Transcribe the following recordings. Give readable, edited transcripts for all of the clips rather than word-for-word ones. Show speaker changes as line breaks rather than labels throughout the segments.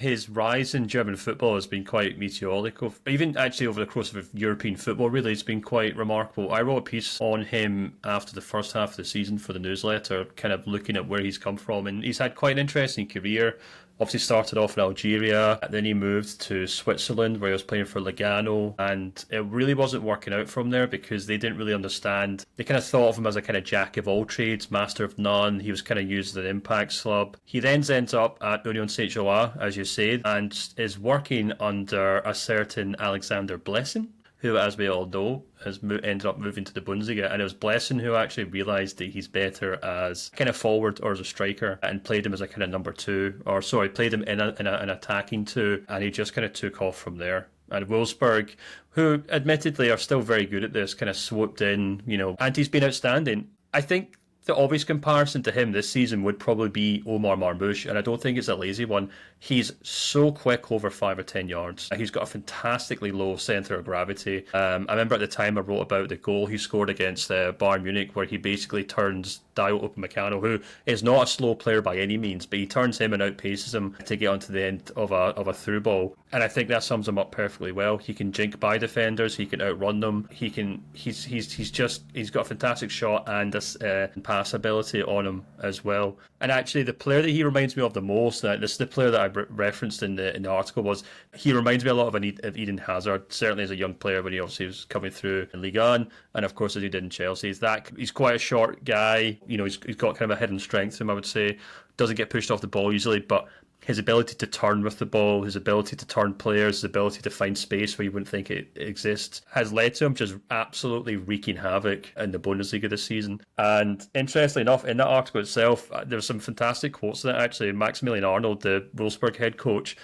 His rise in German football has been quite meteoric. Even actually over the course of European football, really, it's been quite remarkable. I wrote a piece on him after the first half of the season for the newsletter, kind of looking at where he's come from, and he's had quite an interesting career. Obviously started off in Algeria, then he moved to Switzerland where he was playing for Lugano, and it really wasn't working out from there because they didn't really understand. They kind of thought of him as a kind of jack of all trades, master of none. He was kind of used as an impact sub. He then ends up at Union Saint-Gilloise, as you said, and is working under a certain Alexander Blessin, who, as we all know, has ended up moving to the Bundesliga. And it was Blessin who actually realised that he's better as kind of forward or as a striker and played him as a kind of number two, or sorry, played him in an attacking two, and he just kind of took off from there. And Wolfsburg, who admittedly are still very good at this, kind of swooped in, and he's been outstanding. I think the obvious comparison to him this season would probably be Omar Marmoush, and I don't think it's a lazy one. He's so quick over 5 or 10 yards. He's got a fantastically low centre of gravity. I remember at the time I wrote about the goal he scored against Bayern Munich, where he basically turns Dayot Upamecano, who is not a slow player by any means, but he turns him and outpaces him to get onto the end of a through ball. And I think that sums him up perfectly well. He can jink by defenders, he can outrun them. He's got a fantastic shot and a pass ability on him as well. And actually, the player that he reminds me of the most, now this is the player that I referenced in the article, was he reminds me a lot of Eden Hazard, certainly as a young player when he obviously was coming through in Ligue 1, and of course as he did in Chelsea. He's quite a short guy, he's got kind of a hidden strength to him, I would say. Doesn't get pushed off the ball easily, but his ability to turn with the ball, his ability to turn players, his ability to find space where you wouldn't think it exists, has led to him just absolutely wreaking havoc in the Bundesliga this season. And interestingly enough, in that article itself, there's some fantastic quotes in it, actually. Maximilian Arnold, the Wolfsburg head coach,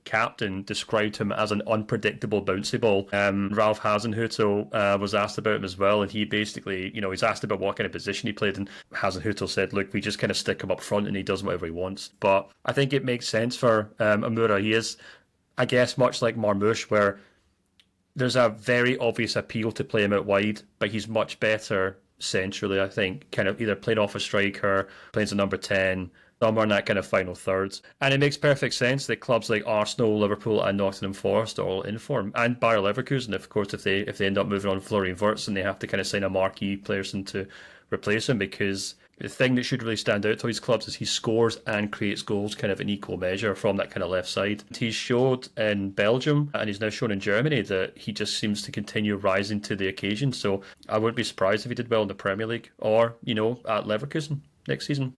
captain, described him as an unpredictable bouncy ball. Ralph Hasenhüttl was asked about him as well, and he basically, he's asked about what kind of position he played, and Hasenhüttl said, look, we just kind of stick him up front and he does whatever he wants. But I think it makes sense for Amoura. He is, I guess, much like Marmoush, where there's a very obvious appeal to play him out wide, but he's much better centrally, I think, kind of either playing off a striker, playing as a number 10, somewhere in that kind of final third. And it makes perfect sense that clubs like Arsenal, Liverpool and Nottingham Forest are all in for him. And Bayer Leverkusen, of course, if they end up moving on Florian Wirtz and they have to kind of sign a marquee person to replace him, because the thing that should really stand out to these clubs is he scores and creates goals kind of in equal measure from that kind of left side. He showed in Belgium and he's now shown in Germany that he just seems to continue rising to the occasion. So I wouldn't be surprised if he did well in the Premier League or, at Leverkusen next season.